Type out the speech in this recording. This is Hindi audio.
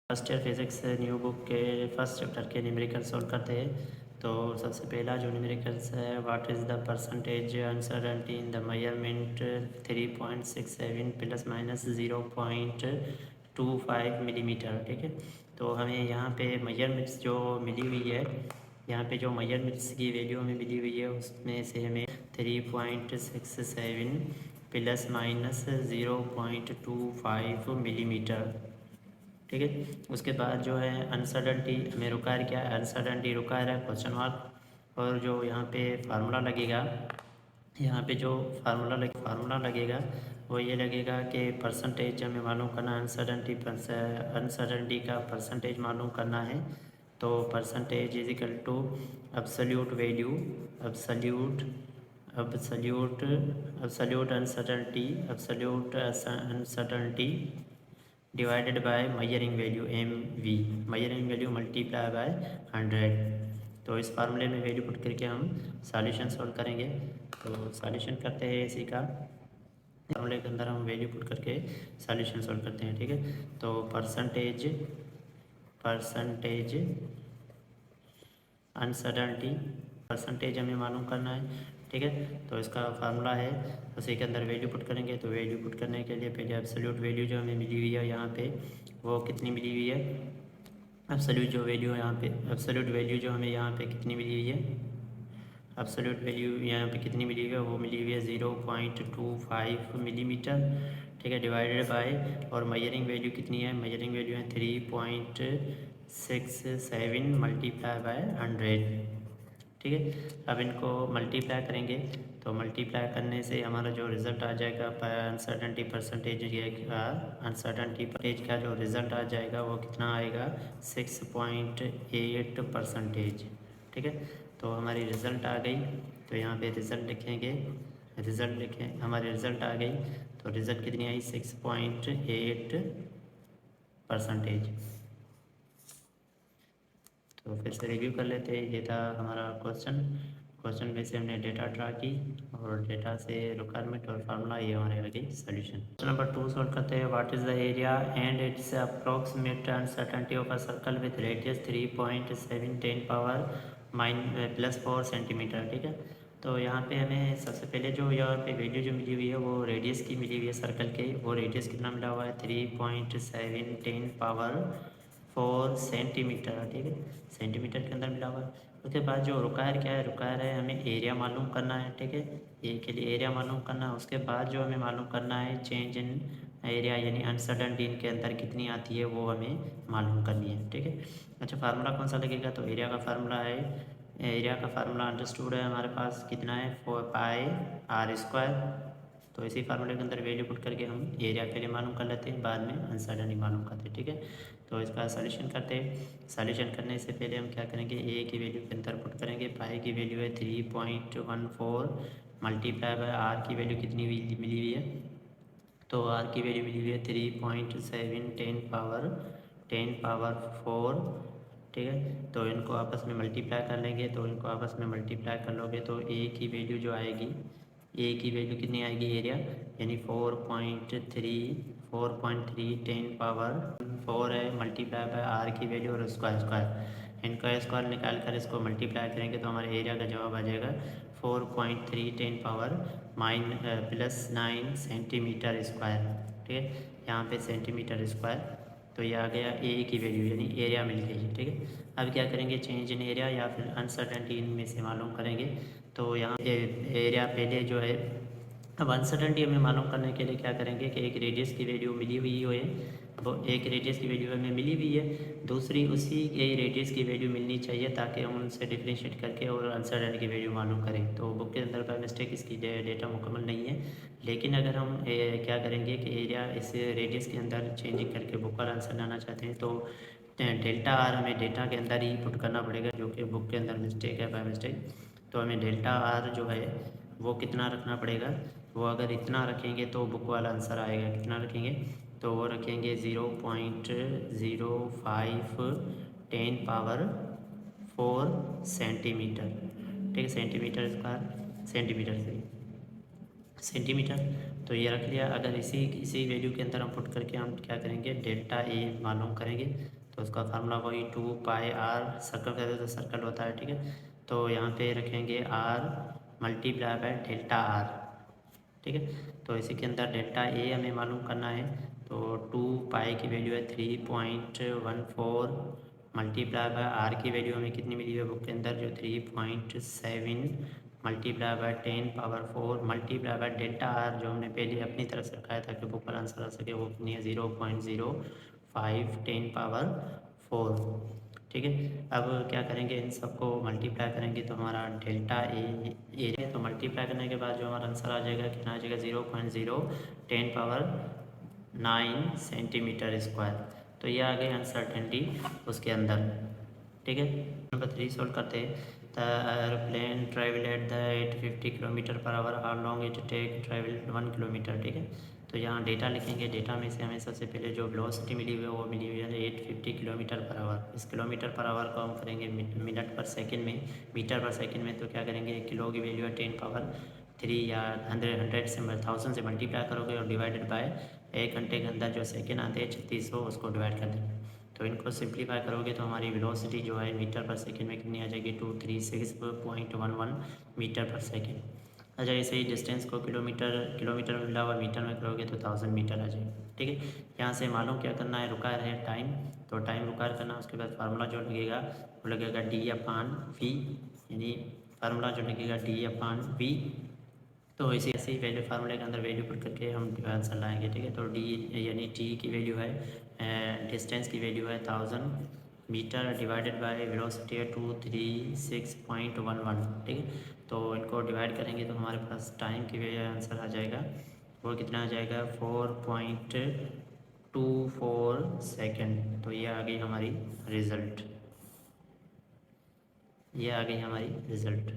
First year physics new book के फर्स्ट चैप्टर के न्यूमेरिकल सॉल्व करते हैं। तो सबसे पहला जो न्यूमेरिकल्स है, what is the percentage uncertainty in the measurement 3.67 plus minus 0.25 millimetre. ठीक है, तो हमें यहाँ पे मेजरमेंट्स जो मिली हुई है, यहाँ पे जो मेजरमेंट्स की वैल्यू हमें मिली हुई है उसमें से हमें 3.67 प्लस माइनस 0.25 मिलीमीटर। ठीक है, उसके बाद जो है अनसर्टेनिटी हमें रिक्वायर क्या है, अनसर्टेनिटी रिक्वायर है क्वेश्चन मार्क। और जो यहाँ पे फार्मूला लगेगा, यहाँ पे जो फार्मूला लगेगा वो ये लगेगा कि परसेंटेज हमें मालूम करना है, अनसर्टेनिटी का परसेंटेज मालूम करना है। तो percentage is equal to absolute value, absolute absolute absolute uncertainty divided by measuring value M V, measuring value multiply by 100। तो इस फार्मूले में वैल्यू पुट करके हम सॉल्यूशन सॉल्व करेंगे। तो सॉल्यूशन करते हैं इसी का, फार्मूले के अंदर हम वैल्यू पुट करके सॉल्यूशन सॉल्व करते हैं। ठीक है, तो परसेंटेज अनसर्टेनिटी, परसेंटेज हमें मालूम करना है। ठीक है, तो इसका फार्मूला है, उसी के अंदर वैल्यू पुट करेंगे। तो वैल्यू पुट करने के लिए पहले एब्सोल्यूट वैल्यू जो हमें मिली हुई है यहाँ पे वो कितनी मिली हुई है, एब्सोल्यूट जो वैल्यू है यहाँ पे, एब्सोल्यूट वैल्यू जो हमें यहाँ पे कितनी मिली हुई है, एब्सोल्यूट वैल्यू यहाँ पे कितनी मिली हुई है, वो मिली हुई है 0.25 मिलीमीटर। ठीक है, डिवाइडेड बाय, और मेजरिंग वैल्यू कितनी है, मेजरिंग वैल्यू है 3.67 मल्टीप्लाई बाय 100। ठीक है, अब इनको मल्टीप्लाई करेंगे। तो मल्टीप्लाई करने से हमारा जो रिज़ल्ट आ जाएगा अनसर्टेनिटी परसेंटेज का, अनसर्टेनिटी परसेंटेज का जो रिज़ल्ट आ जाएगा वो कितना आएगा, 6.8%। ठीक है, तो हमारी रिज़ल्ट आ गई। तो यहाँ पे रिज़ल्ट लिखेंगे, रिज़ल्ट लिखें, हमारी रिज़ल्ट आ गई। तो रिज़ल्ट कितनी आई, 6.8%। तो फिर से रिव्यू कर लेते हैं। ये था हमारा क्वेश्चन में से हमने डेटा ड्रा की, और डेटा से रिक्वायरमेंट और फार्मूला, ये हमारे आ गई सोल्यूशन। क्वेश्चन नंबर 2 सॉल्व करते हैं। What is the area and it's approximate uncertainty of a circle with radius 3.7 power +4 centimetre. ठीक है, तो यहाँ पे हमें सबसे पहले जो यहाँ पे वैल्यू जो मिली हुई है वो रेडियस की मिली हुई है सर्कल के। वो रेडियस कितना मिला हुआ है, 3.7 पावर 4 सेंटीमीटर। ठीक है, सेंटीमीटर के अंदर मिला हुआ है। उसके बाद जो रिक्वायर क्या है, रिक्वायर है हमें एरिया मालूम करना है। ठीक है, ए के लिए एरिया मालूम करना है। उसके बाद जो हमें मालूम करना है चेंज इन एरिया, यानी अनसर्टेनिटी इनके अंदर कितनी आती है वो हमें मालूम करनी है। ठीक है, अच्छा फार्मूला कौन सा लगेगा, तो एरिया का फार्मूला है, एरिया का फार्मूला अंडरस्टूड है हमारे पास, कितना है 4πr²। तो इसी फार्मूले के अंदर वैल्यू पुट करके हम एरिया पहले मालूम कर लेते हैं, बाद में अनसर्टेनिटी मालूम करते हैं। ठीक है, तो इसका सॉल्यूशन करते हैं। सॉल्यूशन करने से पहले हम क्या करेंगे, ए की वैल्यू के अंदर पुट करेंगे। पाई की वैल्यू है 3.14 मल्टीप्लाई बाय आर की वैल्यू कितनी मिली हुई है, तो आर की वैल्यू मिली हुई है 3.7 10 पावर 4। ठीक है, तो इनको आपस में मल्टीप्लाई कर लेंगे। तो इनको आपस में मल्टीप्लाई कर लोगे तो ए की वैल्यू जो आएगी, ए की वैल्यू कितनी आएगी, एरिया यानी 4.3 10 पावर 4 है, मल्टीप्लाई बाय आर की वैल्यू और स्क्वायर, इनका स्क्वायर निकाल कर इसको मल्टीप्लाई करेंगे तो हमारे एरिया का जवाब आ जाएगा 4.3 10 पावर +9 सेंटीमीटर स्क्वायर। ठीक है, यहाँ पे सेंटीमीटर स्क्वायर, तो ये आ गया ए की वैल्यू यानी एरिया मिल गई। ठीक है, अब क्या करेंगे, चेंज इन एरिया या फिर अनसर्टेनिटी इनमें से मालूम करेंगे। तो यहाँ एरिया पहले जो है, अब अनसर्टेनिटी हमें मालूम करने के लिए क्या करेंगे कि एक रेडियस की वैल्यू मिली हुई है, वो एक रेडियस की वैल्यू हमें मिली हुई है, दूसरी उसी के रेडियस की वैल्यू मिलनी चाहिए ताकि हम उनसे डिफ्रेंशिएट करके और अनसर्टेनिटी की वैल्यू मालूम करें। तो बुक के अंदर बाय मिस्टेक इसकी डेटा मुकम्मल नहीं है, लेकिन अगर हम क्या करेंगे कि एरिया इस रेडियस के अंदर चेंजिंग करके बुक का आंसर लाना चाहते हैं तो डेल्टा आर हमें डेटा के अंदर ही पुट करना पड़ेगा, जो कि बुक के अंदर मिस्टेक है बाय मिस्टेक। तो हमें डेल्टा आर जो है वो कितना रखना पड़ेगा, वो अगर इतना रखेंगे तो बुक वाला आंसर आएगा। कितना रखेंगे, तो वो रखेंगे 0.05 10 पावर 4 सेंटीमीटर। ठीक है, सेंटीमीटर स्क्वायर, सेंटीमीटर से सेंटीमीटर। तो ये रख लिया। अगर इसी वैल्यू के अंदर हम पुट करके हम क्या करेंगे, डेल्टा ए मालूम करेंगे। तो उसका फार्मूला वही 2 पाई आर, सर्कल कहते हैं तो सर्कल होता है, ठीक है। तो यहाँ पे रखेंगे R multiply by delta R, ठीक है। तो इसी के अंदर डेल्टा ए हमें मालूम करना है। तो 2 पाई की वैल्यू है 3.14 मल्टीप्लाई बाय आर की वैल्यू हमें कितनी मिली है बुक के अंदर, जो 3.7 multiply by 10⁴ multiply by delta are जो हमने पहले अपनी तरफ से रखा है ताकि बुक पर आंसर आ सके, वो कितनी है 0.05 10⁴, ठीक है। अब क्या करेंगे, इन सबको मल्टीप्लाई करेंगे तो हमारा डेल्टा ए है। तो मल्टीप्लाई करने के बाद जो हमारा आंसर आ जाएगा कितना आ जाएगा 0.010⁹ सेंटीमीटर स्क्वायर। तो ये आ गई अनसर्टेनिटी उसके अंदर, ठीक है। नंबर 3 सोल्व करते हैं। The aeroplane travel at the 850 kilometre per hour, how long it take travel 1 kilometre, ठीक है। तो यहाँ डेटा लिखेंगे। डेटा में से हमें सबसे पहले जो वेलोसिटी मिली हुई है वो मिली हुई है 850 किलोमीटर पर आवर। इस किलोमीटर पर आवर को हम करेंगे मिनट पर सेकंड में, मीटर पर सेकंड में। तो क्या करेंगे, किलो की वैल्यू है 10⁻³ या 100 से 1000 से मल्टीप्लाई करोगे और डिवाइडेड बाय 1 घंटे के अंदर जो सेकेंड आते हैं 3600, उसको डिवाइड कर देंगे। तो इनको सिंप्लीफाई करोगे तो हमारी वेलोसिटी जो है मीटर पर सेकंड में कितनी आ जाएगी 236.11 मीटर पर सेकंड। अच्छा, ऐसे ही डिस्टेंस को किलोमीटर में मिला हुआ मीटर में करोगे तो 1000 मीटर आ जाएगा, ठीक है। यहाँ से मालूम क्या करना है, रिक्वायर है टाइम। तो टाइम रिक्वायर करना, उसके बाद फार्मूला जो लगेगा वो लगेगा D/V, यानी फार्मूला जो लगेगा D/V। तो इसी ऐसे ही वैल्यू फार्मूले के अंदर वैल्यू पुट करके हम आंसर लाएंगे, ठीक है। तो डी यानी टी की वैल्यू है, डिस्टेंस की वैल्यू है 1000 मीटर डिवाइडेड बाय वेलोसिटी है 236.11, ठीक है। तो इनको डिवाइड करेंगे तो हमारे पास टाइम की वैल्यू आंसर आ जाएगा, वो कितना आ जाएगा 4.24 सेकेंड। तो ये आ गई हमारी रिज़ल्ट, ये आ गई हमारी रिज़ल्ट।